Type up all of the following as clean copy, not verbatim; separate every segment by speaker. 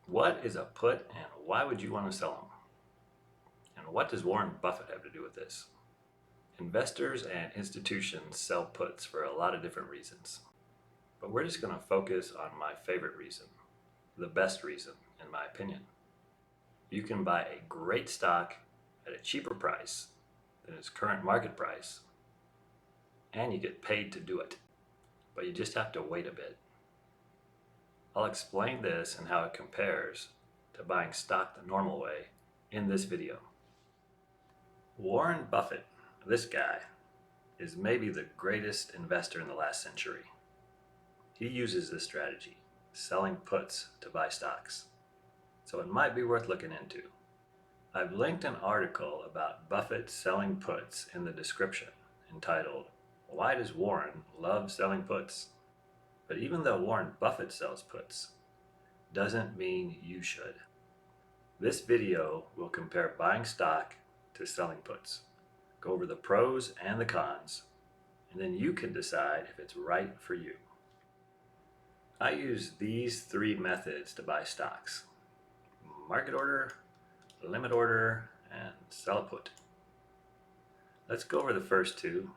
Speaker 1: What is a put and why would you want to sell them? And what does Warren Buffett have to do with this? Investors and institutions sell puts for a lot of different reasons, but we're just going to focus on my favorite reason, the best reason, in my opinion. You can buy a great stock at a cheaper price than its current market price, and you get paid to do it, but you just have to wait a bit. I'll explain this and how it compares to buying stock the normal way in this video. Warren Buffett, this guy, is maybe the greatest investor in the last century. He uses this strategy, selling puts to buy stocks. So it might be worth looking into. I've linked an article about Buffett selling puts in the description entitled, "Why Does Warren Love Selling Puts?" But even though Warren Buffett sells puts, doesn't mean you should. This video will compare buying stock to selling puts, go over the pros and the cons, and then you can decide if it's right for you. I use these three methods to buy stocks: market order, limit order, and sell a put. Let's go over the first two,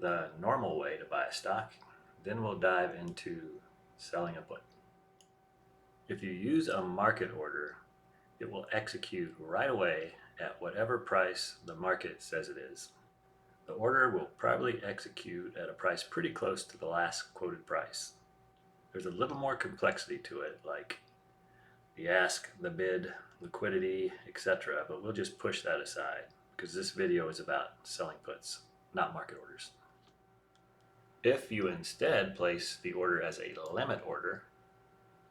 Speaker 1: the normal way to buy a stock, then we'll dive into selling a put. If you use a market order, it will execute right away at whatever price the market says it is. The order will probably execute at a price pretty close to the last quoted price. There's a little more complexity to it, like the ask, the bid, liquidity, etc., but we'll just push that aside because this video is about selling puts, not market orders. If you instead place the order as a limit order,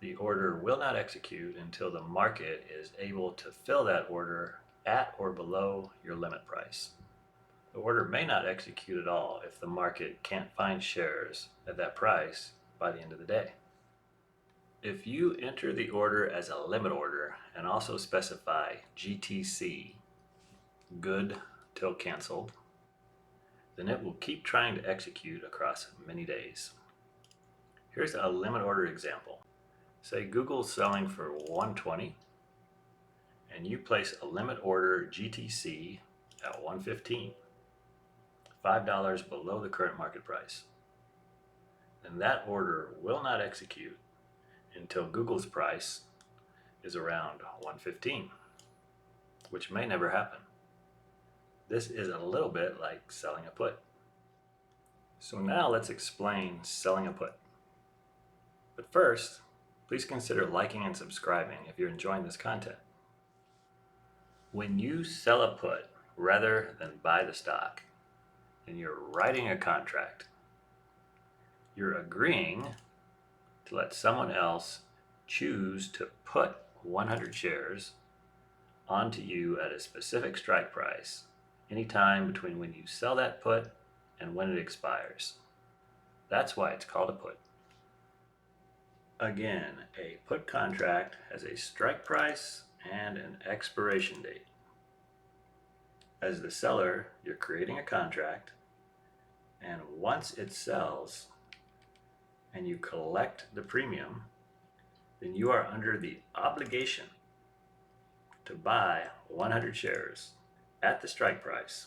Speaker 1: the order will not execute until the market is able to fill that order at or below your limit price. The order may not execute at all if the market can't find shares at that price by the end of the day. If you enter the order as a limit order and also specify GTC, good till canceled, then it will keep trying to execute across many days. Here's a limit order example. Say Google's selling for 120 and you place a limit order GTC at 115, $5 below the current market price. Then that order will not execute until Google's price is around 115, which may never happen. This is a little bit like selling a put. So now let's explain selling a put. But first, please consider liking and subscribing if you're enjoying this content. When you sell a put rather than buy the stock, then you're writing a contract. You're agreeing to let someone else choose to put 100 shares onto you at a specific strike price anytime between when you sell that put and when it expires. That's why it's called a put. Again, a put contract has a strike price and an expiration date. As the seller, you're creating a contract, and once it sells and you collect the premium, then you are under the obligation to buy 100 shares at the strike price.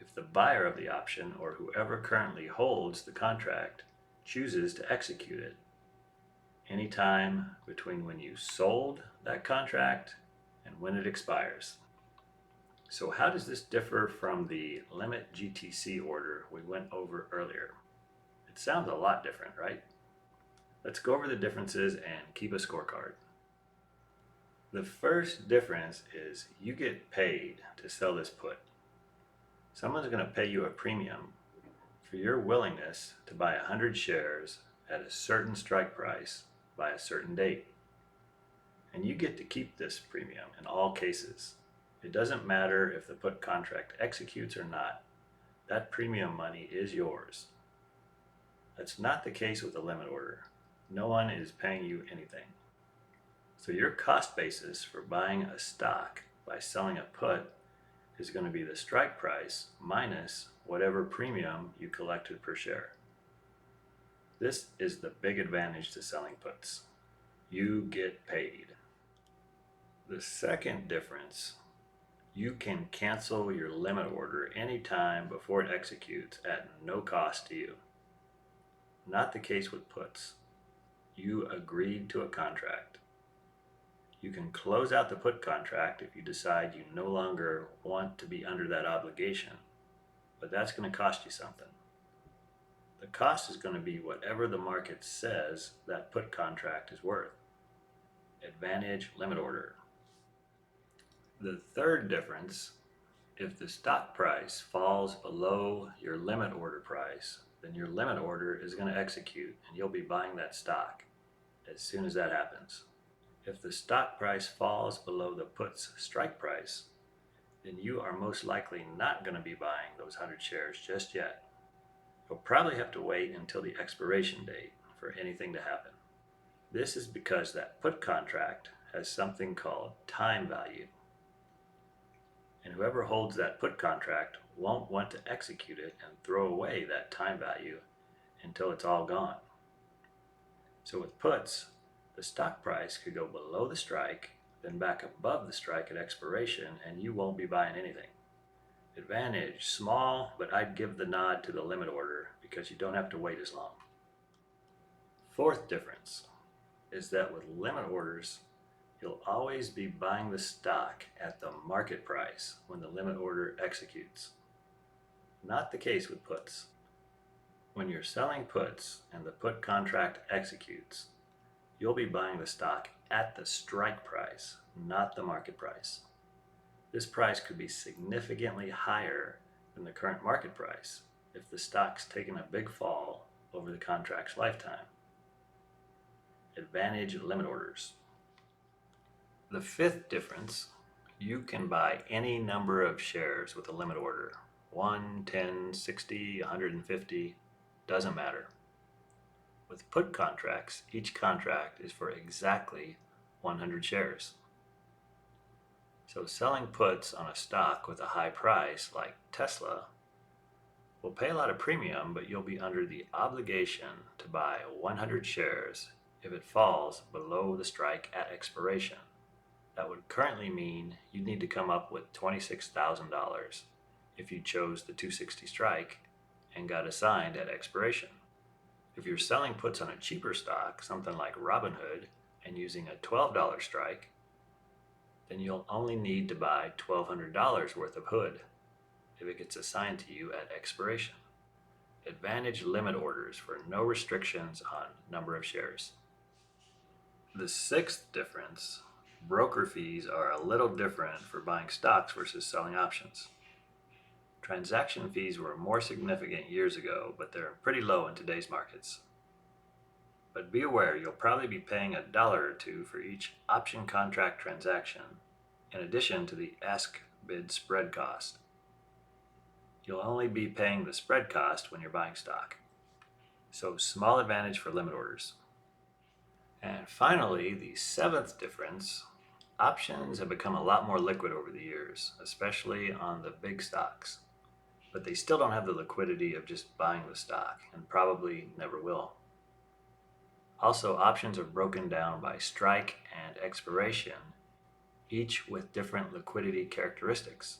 Speaker 1: If the buyer of the option or whoever currently holds the contract chooses to execute it anytime between when you sold that contract and when it expires. So how does this differ from the limit GTC order we went over earlier? It sounds a lot different, right? Let's go over the differences and keep a scorecard. The first difference is you get paid to sell this put. Someone's going to pay you a premium for your willingness to buy 100 shares at a certain strike price by a certain date. And you get to keep this premium in all cases. It doesn't matter if the put contract executes or not. That premium money is yours. That's not the case with a limit order. No one is paying you anything. So your cost basis for buying a stock by selling a put is going to be the strike price minus whatever premium you collected per share. This is the big advantage to selling puts. You get paid. The second difference, you can cancel your limit order anytime before it executes at no cost to you. Not the case with puts. You agreed to a contract. You can close out the put contract if you decide you no longer want to be under that obligation, but that's going to cost you something. The cost is going to be whatever the market says that put contract is worth. Advantage limit order. The third difference, if the stock price falls below your limit order price, then your limit order is going to execute and you'll be buying that stock as soon as that happens. If the stock price falls below the put's strike price, then you are most likely not going to be buying those 100 shares just yet. You'll probably have to wait until the expiration date for anything to happen. This is because that put contract has something called time value. And whoever holds that put contract won't want to execute it and throw away that time value until it's all gone. So with puts, the stock price could go below the strike, then back above the strike at expiration, and you won't be buying anything. Advantage, small, but I'd give the nod to the limit order because you don't have to wait as long. Fourth difference is that with limit orders, you'll always be buying the stock at the market price when the limit order executes. Not the case with puts. When you're selling puts and the put contract executes, you'll be buying the stock at the strike price, not the market price. This price could be significantly higher than the current market price if the stock's taken a big fall over the contract's lifetime. Advantage limit orders. The fifth difference, you can buy any number of shares with a limit order. 1, 10, 60, 150, doesn't matter. With put contracts, each contract is for exactly 100 shares. So selling puts on a stock with a high price like Tesla will pay a lot of premium, but you'll be under the obligation to buy 100 shares if it falls below the strike at expiration. That would currently mean you'd need to come up with $26,000 if you chose the 260 strike and got assigned at expiration. If you're selling puts on a cheaper stock, something like Robinhood, and using a $12 strike, then you'll only need to buy $1,200 worth of hood if it gets assigned to you at expiration. Advantage limit orders for no restrictions on number of shares. The sixth difference, broker fees are a little different for buying stocks versus selling options. Transaction fees were more significant years ago, but they're pretty low in today's markets. But be aware, you'll probably be paying $1 or $2 for each option contract transaction, in addition to the ask bid spread cost. You'll only be paying the spread cost when you're buying stock. So small advantage for limit orders. And finally, the seventh difference, options have become a lot more liquid over the years, especially on the big stocks. But they still don't have the liquidity of just buying the stock, and probably never will. Also, options are broken down by strike and expiration, each with different liquidity characteristics.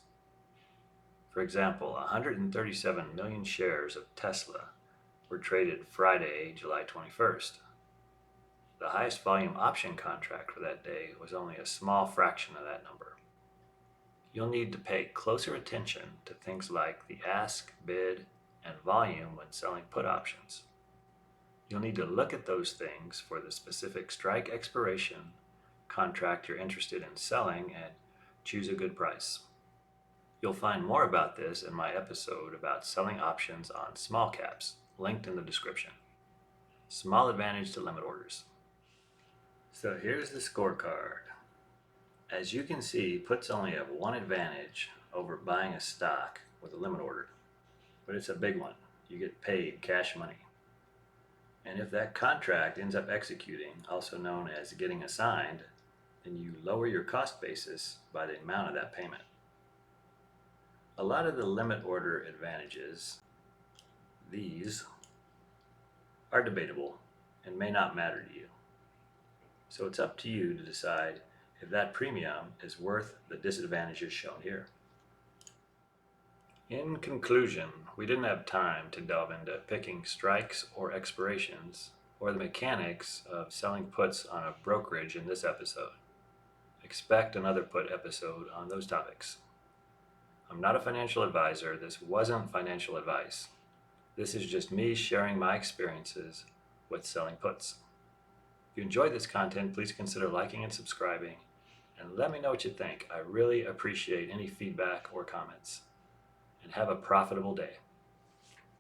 Speaker 1: For example, 137 million shares of Tesla were traded Friday, July 21st. The highest volume option contract for that day was only a small fraction of that number. You'll need to pay closer attention to things like the ask, bid, and volume when selling put options. You'll need to look at those things for the specific strike expiration contract you're interested in selling and choose a good price. You'll find more about this in my episode about selling options on small caps, linked in the description. Small advantage to limit orders. So here's the scorecard. As you can see, puts only have one advantage over buying a stock with a limit order, but it's a big one. You get paid cash money. And if that contract ends up executing, also known as getting assigned, then you lower your cost basis by the amount of that payment. A lot of the limit order advantages, these, are debatable and may not matter to you. So it's up to you to decide if that premium is worth the disadvantages shown here. In conclusion, we didn't have time to delve into picking strikes or expirations or the mechanics of selling puts on a brokerage in this episode. Expect another put episode on those topics. I'm not a financial advisor. This wasn't financial advice. This is just me sharing my experiences with selling puts. If you enjoyed this content, please consider liking and subscribing, and let me know what you think. I really appreciate any feedback or comments. And have a profitable day.